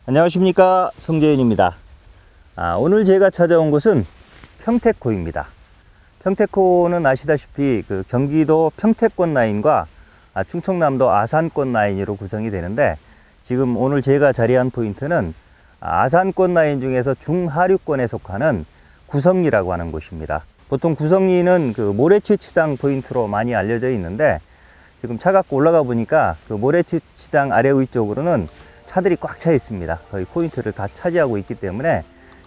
안녕하십니까, 성재윤입니다. 오늘 제가 찾아온 곳은 평택호입니다. 평택호는 아시다시피 그 경기도 평택권 라인과 충청남도 아산권 라인으로 구성이 되는데, 지금 오늘 제가 자리한 포인트는 아산권 라인 중에서 중하류권에 속하는 구성리라고 하는 곳입니다. 보통 구성리는 그 모래치장 포인트로 많이 알려져 있는데, 지금 차 갖고 올라가 보니까 그 모래치장 아래 위쪽으로는 차들이 꽉 차 있습니다. 거의 포인트를 다 차지하고 있기 때문에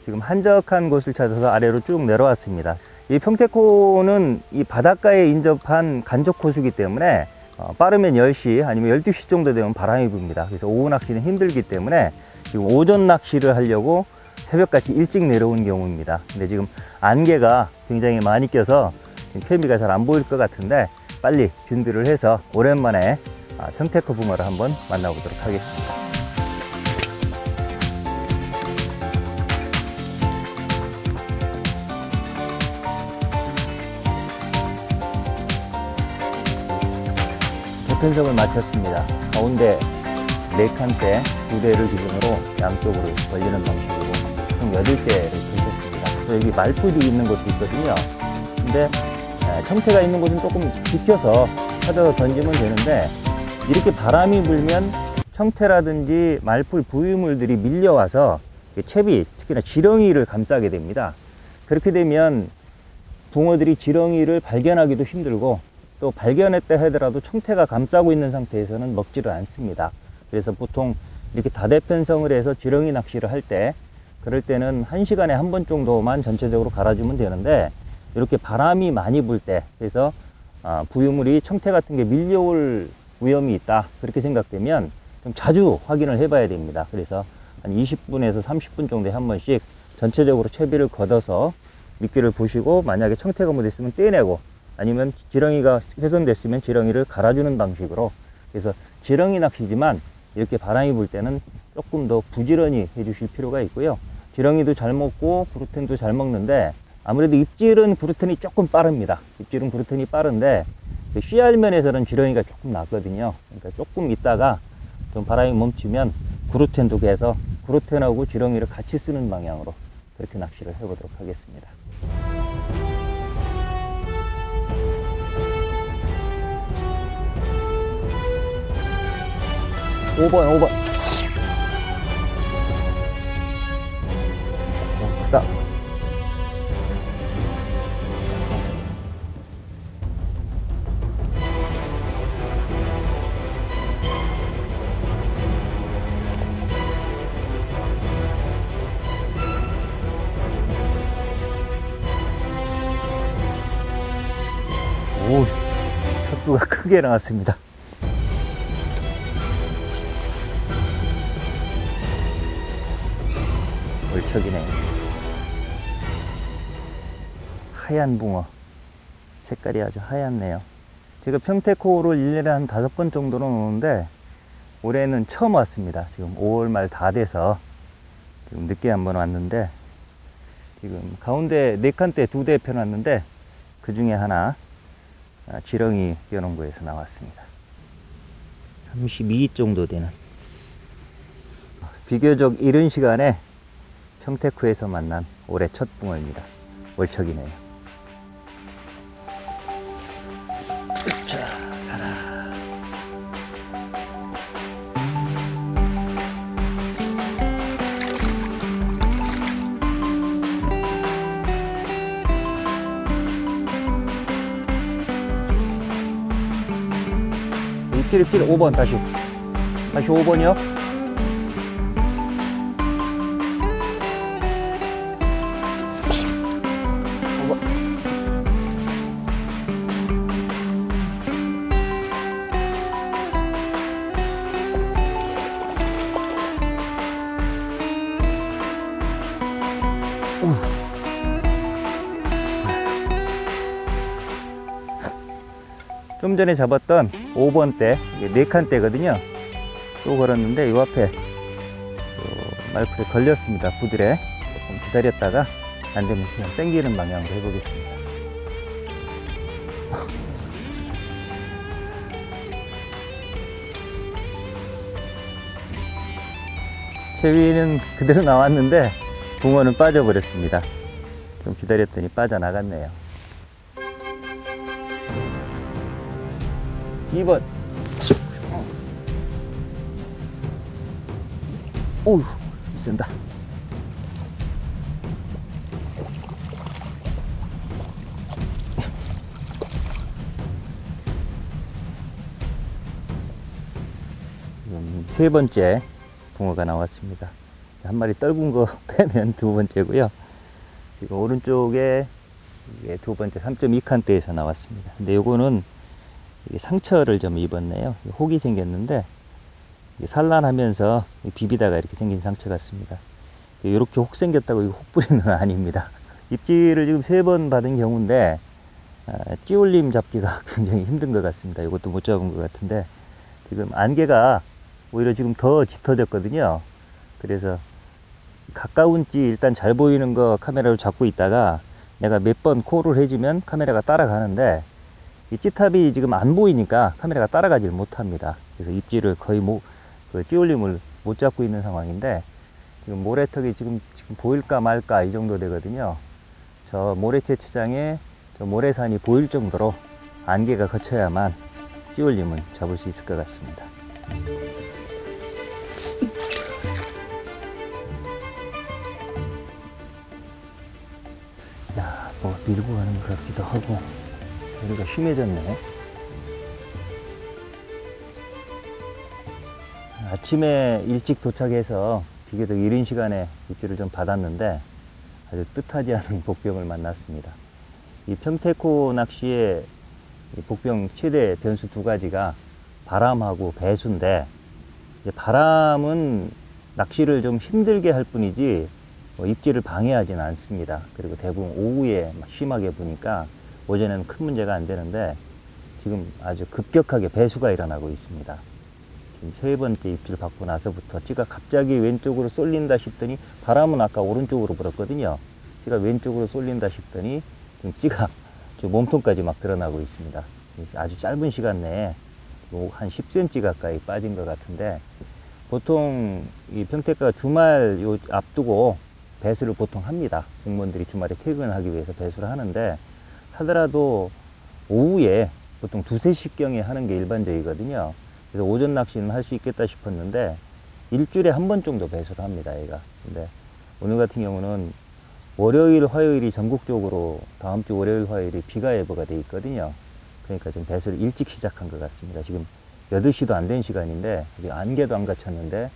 지금 한적한 곳을 찾아서 아래로 쭉 내려왔습니다. 이 평택호는 이 바닷가에 인접한 간척호수이기 때문에 빠르면 10시 아니면 12시 정도 되면 바람이 붑니다. 그래서 오후 낚시는 힘들기 때문에 지금 오전 낚시를 하려고 새벽같이 일찍 내려온 경우입니다. 근데 지금 안개가 굉장히 많이 껴서 케미가 잘 안 보일 것 같은데, 빨리 준비를 해서 오랜만에 평택호 붕어를 한번 만나보도록 하겠습니다. 재편성을 마쳤습니다. 가운데 4칸대 2대를 기준으로 양쪽으로 벌리는 방식으로 총 8대를 펼쳤습니다. 여기 말풀이 있는 곳도 있거든요. 근데 청태가 있는 곳은 조금 비켜서 찾아서 던지면 되는데, 이렇게 바람이 불면 청태라든지 말풀 부유물들이 밀려와서 채비, 특히나 지렁이를 감싸게 됩니다. 그렇게 되면 붕어들이 지렁이를 발견하기도 힘들고, 또 발견했다 하더라도 청태가 감싸고 있는 상태에서는 먹지를 않습니다. 그래서 보통 이렇게 다대편성을 해서 지렁이 낚시를 할 때, 그럴 때는 1시간에 한 번 정도만 전체적으로 갈아주면 되는데, 이렇게 바람이 많이 불 때, 그래서 부유물이 청태 같은 게 밀려올 위험이 있다, 그렇게 생각되면 좀 자주 확인을 해 봐야 됩니다. 그래서 한 20분에서 30분 정도에 한 번씩 전체적으로 채비를 걷어서 미끼를 부시고, 만약에 청태가 묻었으면 떼내고, 아니면 지렁이가 훼손됐으면 지렁이를 갈아주는 방식으로, 그래서 지렁이 낚시지만 이렇게 바람이 불 때는 조금 더 부지런히 해주실 필요가 있고요. 지렁이도 잘 먹고 그루텐도 잘 먹는데, 아무래도 입질은 그루텐이 조금 빠릅니다. 입질은 그루텐이 빠른데 씨알면에서는 지렁이가 조금 낫거든요. 그러니까 조금 있다가 좀 바람이 멈추면 그루텐도 개서 그루텐하고 지렁이를 같이 쓰는 방향으로 그렇게 낚시를 해보도록 하겠습니다. 5번. 크다. 오, 첫 수가 크게 나왔습니다. 월척이네. 하얀 붕어. 색깔이 아주 하얗네요. 제가 평택호를 1년에 한 5번 정도는 오는데, 올해는 처음 왔습니다. 지금 5월 말 다 돼서 지금 늦게 한번 왔는데, 지금 가운데 4칸대 2대 펴놨는데 그 중에 하나 지렁이 껴놓은 거에서 나왔습니다. 32 정도 되는, 비교적 이른 시간에 평택호에서 만난 올해 첫 붕어입니다. 월척이네요. 자, 가라. 입질 5번 다시 5번이요. 좀 전에 잡았던 5번대, 4칸대거든요. 또 걸었는데 이 앞에 말풀에 걸렸습니다. 부들에 조금 기다렸다가 안 되면 그냥 당기는 방향으로 해보겠습니다. 채비는 그대로 나왔는데 붕어는 빠져버렸습니다. 좀 기다렸더니 빠져나갔네요. 2번. 오우, 쓴다. 세 번째 붕어가 나왔습니다. 한 마리 떨군 거 빼면 두 번째고요. 그리고 오른쪽에 이게 두 번째 3.2칸대에서 나왔습니다. 근데 요거는 상처를 좀 입었네요. 혹이 생겼는데 산란하면서 비비다가 이렇게 생긴 상처 같습니다. 이렇게 혹 생겼다고 이거 혹부리는 아닙니다. 입질을 지금 3번 받은 경우인데 찌올림 잡기가 굉장히 힘든 것 같습니다. 이것도 못 잡은 것 같은데 지금 안개가 오히려 지금 더 짙어졌거든요. 그래서 가까운 찌 일단 잘 보이는 거 카메라로 잡고 있다가 내가 몇 번 콜을 해주면 카메라가 따라가는데 이 찌탑이 지금 안 보이니까 카메라가 따라가질 못합니다. 그래서 입질을 거의 찌올림을 못 잡고 있는 상황인데 지금 모래턱이 지금 보일까 말까 이 정도 되거든요. 저 모래채취장에 저 모래산이 보일 정도로 안개가 거쳐야만 찌올림은 잡을 수 있을 것 같습니다. 야, 뭐 밀고 가는 것 같기도 하고 소리가 심해졌네. 아침에 일찍 도착해서 비교적 이른 시간에 입질을 좀 받았는데 아주 뜻하지 않은 복병을 만났습니다. 이 평택호 낚시의 복병 최대 변수 두 가지가 바람하고 배수인데 바람은 낚시를 좀 힘들게 할 뿐이지 입질을 방해하지는 않습니다. 그리고 대부분 오후에 심하게 부니까 오전에는 큰 문제가 안 되는데 지금 아주 급격하게 배수가 일어나고 있습니다. 지금 세 번째 입질 받고 나서부터 찌가 갑자기 왼쪽으로 쏠린다 싶더니 바람은 아까 오른쪽으로 불었거든요. 찌가 왼쪽으로 쏠린다 싶더니 지금 찌가 몸통까지 막 드러나고 있습니다. 아주 짧은 시간 내에 한 10cm 가까이 빠진 것 같은데 보통 이 평택가 주말 앞두고 배수를 보통 합니다. 공무원들이 주말에 퇴근하기 위해서 배수를 하는데 하더라도 오후에 보통 2, 3시경에 하는 게 일반적이거든요. 그래서 오전 낚시는 할 수 있겠다 싶었는데 일주일에 한 번 정도 배수를 합니다, 얘가. 근데 오늘 같은 경우는 월요일, 화요일이 전국적으로 다음 주 월요일, 화요일이 비가 예보가 돼 있거든요. 그러니까 좀 배수를 일찍 시작한 것 같습니다. 지금 8시도 안 된 시간인데 아직 안개도 안 갇혔는데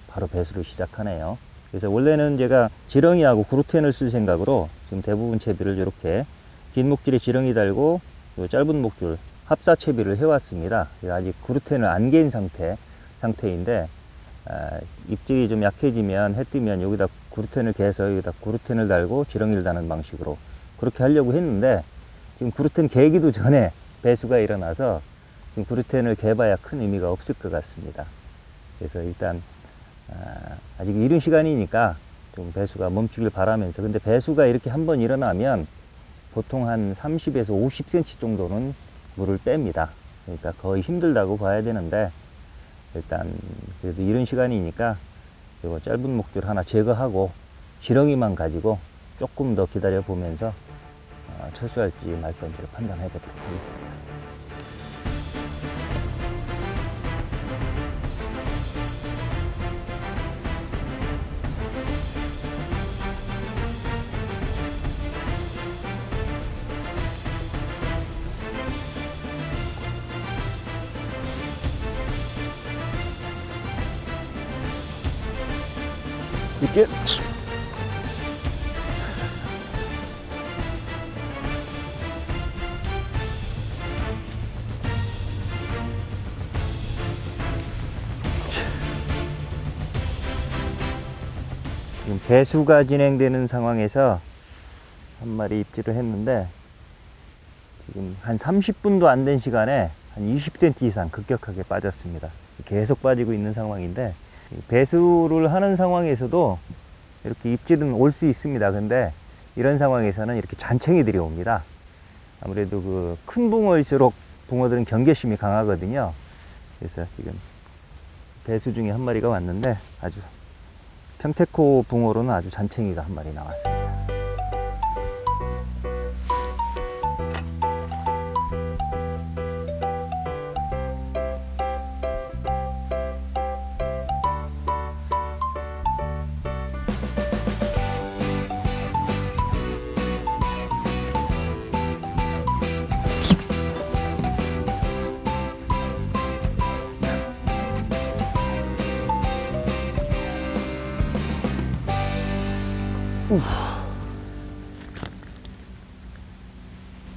바로 배수를 시작하네요. 그래서 원래는 제가 지렁이하고 구루텐을 쓸 생각으로 지금 대부분 채비를 이렇게 긴 목줄에 지렁이 달고 짧은 목줄 합사 채비를 해왔습니다. 아직 구루텐을 안 갠 상태인데 입질이 좀 약해지면 해 뜨면 여기다 구루텐을 개서 여기다 구루텐을 달고 지렁이를 다는 방식으로 그렇게 하려고 했는데 지금 구루텐 개기도 전에 배수가 일어나서 지금 구루텐을 개봐야 큰 의미가 없을 것 같습니다. 그래서 일단 아직 이른 시간이니까 좀 배수가 멈추길 바라면서 근데 배수가 이렇게 한번 일어나면 보통 한 30에서 50cm 정도는 물을 뺍니다. 그러니까 거의 힘들다고 봐야 되는데 일단 그래도 이른 시간이니까 이거 짧은 목줄 하나 제거하고 지렁이만 가지고 조금 더 기다려 보면서 철수할지 말 건지를 판단해 보도록 하겠습니다. 이렇게 지금 배수가 진행되는 상황에서 한 마리 입질을 했는데 지금 한 30분도 안 된 시간에 한 20cm 이상 급격하게 빠졌습니다. 계속 빠지고 있는 상황인데 배수를 하는 상황에서도 이렇게 입질은 올 수 있습니다. 근데 이런 상황에서는 이렇게 잔챙이들이 옵니다. 아무래도 그 큰 붕어일수록 붕어들은 경계심이 강하거든요. 그래서 지금 배수 중에 한 마리가 왔는데 아주 평택호 붕어로는 아주 잔챙이가 한 마리 나왔습니다.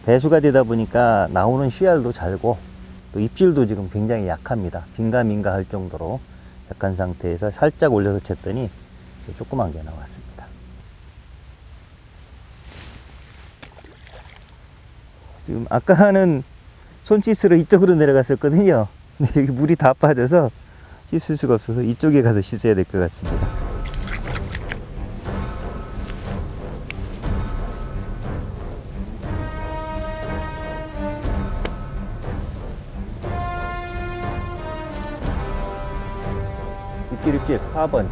배수가 되다 보니까 나오는 씨알도 잘고 또 입질도 지금 굉장히 약합니다. 긴가민가 할 정도로 약한 상태에서 살짝 올려서 챘더니 조그만 게 나왔습니다. 지금 아까는 손짓으로 이쪽으로 내려갔었거든요. 근데 여기 물이 다 빠져서 씻을 수가 없어서 이쪽에 가서 씻어야 될 것 같습니다. 입질 4번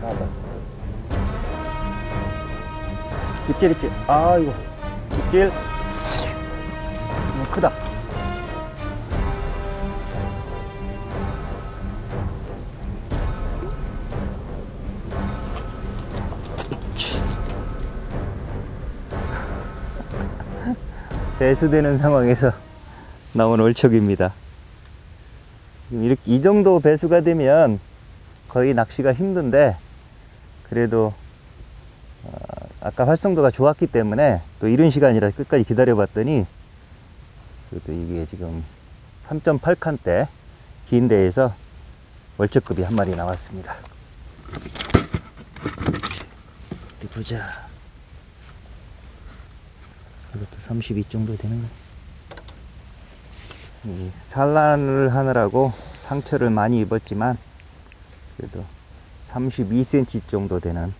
입질 아 이거 입질 크다. 배수되는 상황에서 나온 얼척입니다. 지금 이렇게 이 정도 배수가 되면 거의 낚시가 힘든데 그래도 아까 활성도가 좋았기 때문에 또 이른 시간이라 끝까지 기다려 봤더니 그래도 이게 지금 3.8칸대 긴 데에서 월척급이 한 마리 나왔습니다. 어디 보자. 이것도 32 정도 되는 거. 산란을 하느라고 상처를 많이 입었지만 그래도 32cm 정도 되는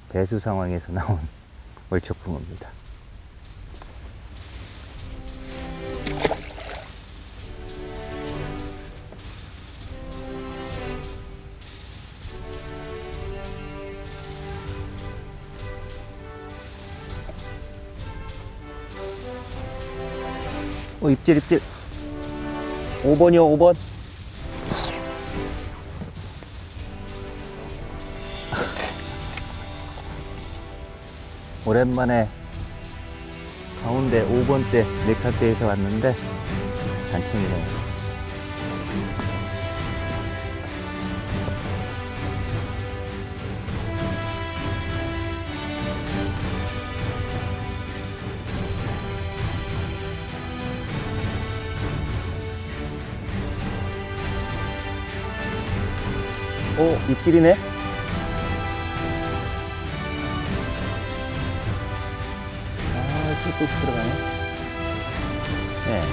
배수 상황에서 나온 월척붕어입니다. 입질 5번이요 5번. 오랜만에 가운데 5번대 네카대에서 왔는데 잔챙이네요. 오, 입질이네. 뚝 들어가네. 네.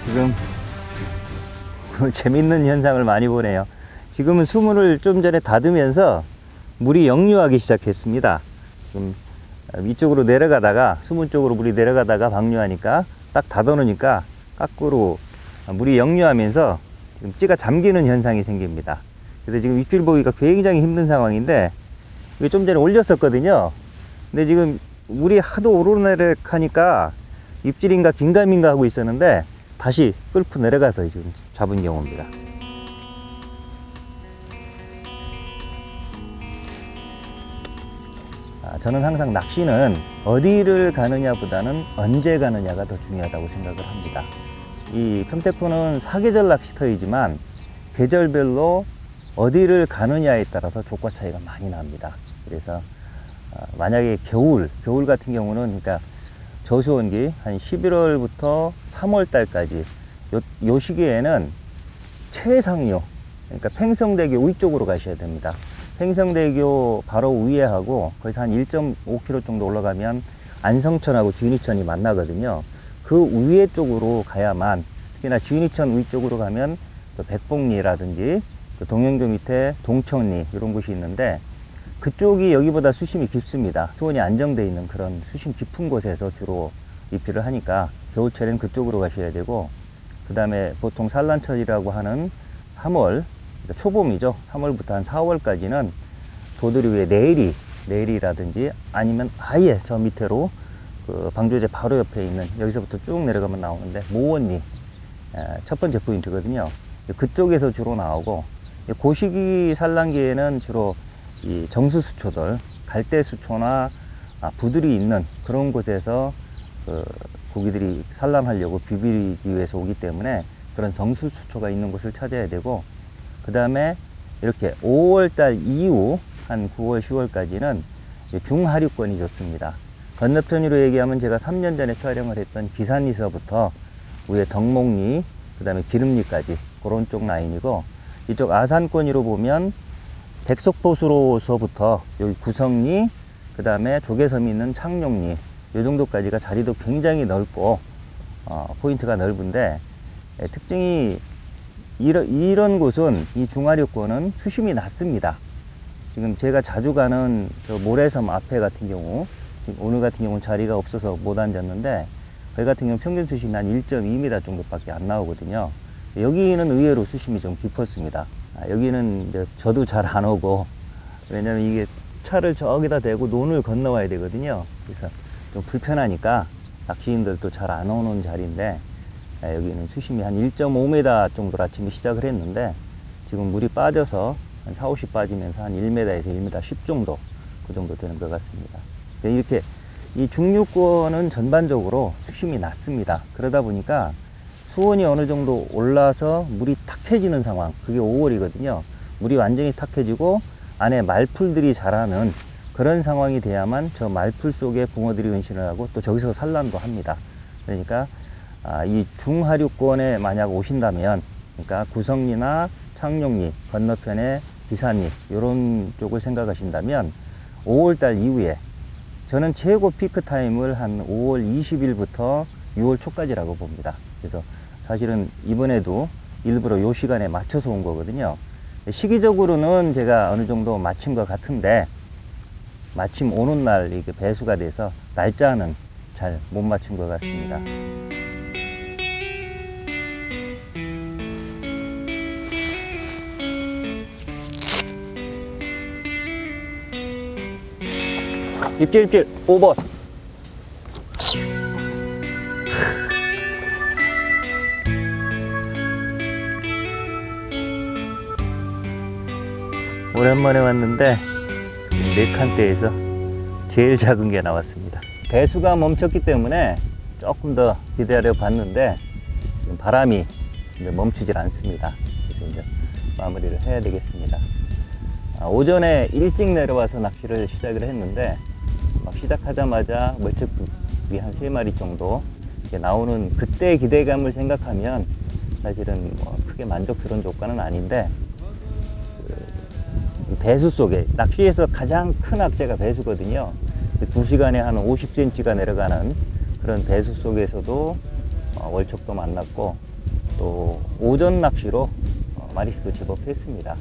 지금 오늘 재밌는 현상을 많이 보네요. 지금은 수문을 좀 전에 닫으면서 물이 역류하기 시작했습니다. 지금 위쪽으로 내려가다가 수문 쪽으로 물이 내려가다가 방류하니까 딱 닫아 놓으니까 거꾸로 물이 역류하면서 지금 찌가 잠기는 현상이 생깁니다. 그래서 지금 입질 보기가 굉장히 힘든 상황인데 이게 좀 전에 올렸었거든요. 근데 지금 물이 하도 오르내리락 하니까 입질인가 긴가민가 하고 있었는데 다시 끌고 내려가서 지금 잡은 경우입니다. 저는 항상 낚시는 어디를 가느냐보다는 언제 가느냐가 더 중요하다고 생각을 합니다. 이 평택호는 사계절 낚시터이지만 계절별로 어디를 가느냐에 따라서 조과 차이가 많이 납니다. 그래서 만약에 겨울 같은 경우는 그러니까 저수온기 한 11월부터 3월 달까지 요 시기에는 최상류, 그러니까 팽성대교 위쪽으로 가셔야 됩니다. 팽성대교 바로 위에 하고 거기서 한 1.5km 정도 올라가면 안성천하고 쥐니천이 만나거든요. 그 위에 쪽으로 가야만, 특히나 쥐니천 위쪽으로 가면 또 백봉리라든지 또 동영교 밑에 동천리 이런 곳이 있는데 그쪽이 여기보다 수심이 깊습니다. 수온이 안정되어 있는 그런 수심 깊은 곳에서 주로 입질을 하니까 겨울철에는 그쪽으로 가셔야 되고, 그 다음에 보통 산란철이라고 하는 3월, 그러니까 초봄이죠. 3월부터 한 4월까지는 도들이 위에 내일이라든지 아니면 아예 저 밑으로 그 방조제 바로 옆에 있는, 여기서부터 쭉 내려가면 나오는데 모원리, 첫 번째 포인트거든요. 그쪽에서 주로 나오고, 그 시기 산란기에는 주로 이 정수수초들, 갈대수초나 부들이 있는 그런 곳에서 그 고기들이 산란하려고 비비기 위해서 오기 때문에 그런 정수수초가 있는 곳을 찾아야 되고, 그 다음에 이렇게 5월달 이후 한 9월, 10월까지는 중하류권이 좋습니다. 건너편으로 얘기하면 제가 3년 전에 촬영을 했던 기산리서부터 위에 덕목리, 그 다음에 기름리까지 그런 쪽 라인이고, 이쪽 아산권으로 보면 백석포수로서부터 여기 구성리, 그 다음에 조개섬이 있는 창룡리, 이 정도까지가 자리도 굉장히 넓고 포인트가 넓은데, 특징이 이런 곳은, 이 중하류권은 수심이 낮습니다. 지금 제가 자주 가는 저 모래섬 앞에 같은 경우, 오늘 같은 경우는 자리가 없어서 못 앉았는데, 거기 같은 경우 평균 수심이 한 1.2m 정도밖에 안 나오거든요. 여기는 의외로 수심이 좀 깊었습니다. 여기는 이제 저도 잘 안 오고, 왜냐면 이게 차를 저기다 대고 논을 건너와야 되거든요. 그래서 좀 불편하니까 낚시인들도 잘 안 오는 자리인데, 여기는 수심이 한 1.5m 정도로 아침에 시작을 했는데, 지금 물이 빠져서 한 4, 50 빠지면서 한 1m에서 1m 10 정도, 그 정도 되는 것 같습니다. 이렇게 이 중류권은 전반적으로 수심이 낮습니다. 그러다 보니까 수온이 어느 정도 올라서 물이 탁해지는 상황, 그게 5월이거든요. 물이 완전히 탁해지고 안에 말풀들이 자라는 그런 상황이 돼야만 저 말풀 속에 붕어들이 은신을 하고 또 저기서 산란도 합니다. 그러니까 이 중하류권에 만약 오신다면, 그러니까 구성리나 창룡리 건너편에 기산리 이런 쪽을 생각하신다면 5월달 이후에, 저는 최고 피크 타임을 한 5월 20일부터 6월 초까지라고 봅니다. 그래서 사실은 이번에도 일부러 요 시간에 맞춰서 온 거거든요. 시기적으로는 제가 어느 정도 맞춘 것 같은데, 마침 오는 날 이게 배수가 돼서 날짜는 잘 못 맞춘 것 같습니다. 입질 5번. 오랜만에 왔는데 4칸대에서 제일 작은 게 나왔습니다. 배수가 멈췄기 때문에 조금 더 기다려 봤는데 바람이 이제 멈추질 않습니다. 그래서 이제 마무리를 해야 되겠습니다. 오전에 일찍 내려와서 낚시를 시작을 했는데, 막 시작하자마자 멀쩍이 한 3마리 정도 나오는 그때 기대감을 생각하면 사실은 뭐 크게 만족스러운 조건은 아닌데, 배수 속에, 낚시에서 가장 큰 악재가 배수거든요. 2시간에 한 50cm가 내려가는 그런 배수 속에서도 월척도 만났고, 또 오전 낚시로 마리수도 제법 했습니다.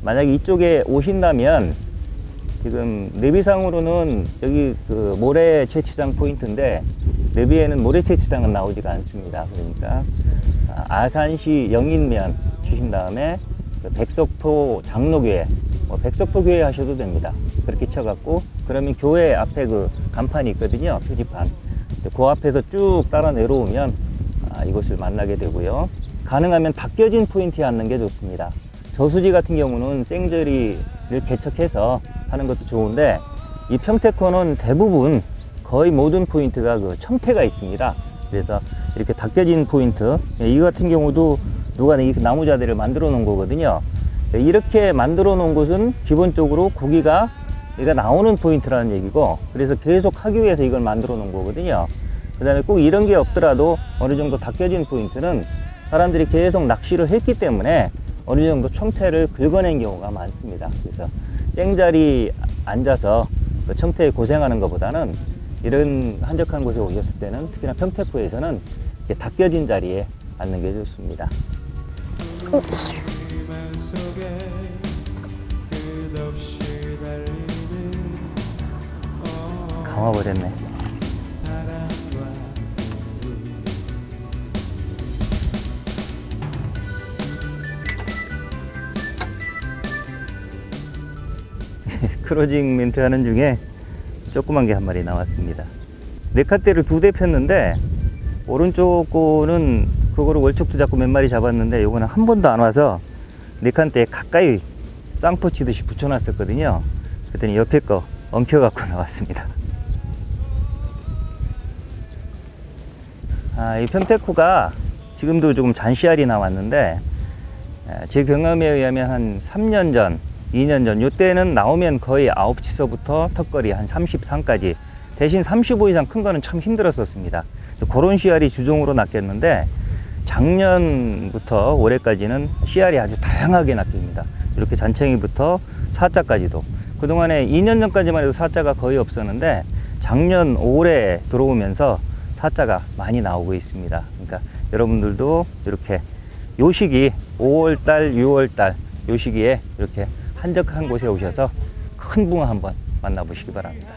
만약에 이쪽에 오신다면, 지금 내비상으로는 여기 그 모래 채취장 포인트인데, 내비에는 모래 채취장은 나오지가 않습니다. 그러니까 아산시 영인면 치신 다음에 백석포 장로교회, 백석포 교회 하셔도 됩니다. 그렇게 쳐갖고, 그러면 교회 앞에 그 간판이 있거든요. 표지판. 그 앞에서 쭉 따라 내려오면 이곳을 만나게 되고요. 가능하면 닦여진 포인트에 앉는 게 좋습니다. 저수지 같은 경우는 생저리를 개척해서 하는 것도 좋은데, 이 평택코는 대부분 거의 모든 포인트가 그 청태가 있습니다. 그래서 이렇게 닦여진 포인트, 이 같은 경우도 누가 이 나무자대를 만들어 놓은 거거든요. 이렇게 만들어 놓은 곳은 기본적으로 고기가 나오는 포인트라는 얘기고, 그래서 계속 하기 위해서 이걸 만들어 놓은 거거든요. 그 다음에 꼭 이런 게 없더라도 어느 정도 닦여진 포인트는 사람들이 계속 낚시를 했기 때문에 어느 정도 청태를 긁어낸 경우가 많습니다. 그래서 생자리 앉아서 그 청태에 고생하는 것보다는 이런 한적한 곳에 오셨을 때는, 특히나 평택구에서는 이렇게 닦여진 자리에 앉는 게 좋습니다. 감아버렸네. 크로징 멘트 하는 중에 조그만 게 한 마리 나왔습니다. 네카대를 2대 폈는데 오른쪽 거는 그거를 월척도 잡고 몇 마리 잡았는데 요거는 한 번도 안 와서 네칸대에 가까이 쌍포 치듯이 붙여놨었거든요. 그랬더니 옆에 거 엉켜갖고 나왔습니다. 이 평테코가 지금도 조금 잔씨알이 나왔는데 제 경험에 의하면 한 3년 전, 2년 전 요때는 나오면 거의 9치서부터 턱걸이 한 33까지, 대신 35 이상 큰 거는 참 힘들었었습니다. 그런 씨알이 주종으로 낚였는데 작년부터 올해까지는 씨알이 아주 다양하게 낚입니다. 이렇게 잔챙이부터 사자까지도. 그동안에 2년 전까지만 해도 사자가 거의 없었는데 작년 올해 들어오면서 사자가 많이 나오고 있습니다. 그러니까 여러분들도 이렇게 요 시기 5월달, 6월달 요 시기에 이렇게 한적한 곳에 오셔서 큰 붕어 한번 만나보시기 바랍니다.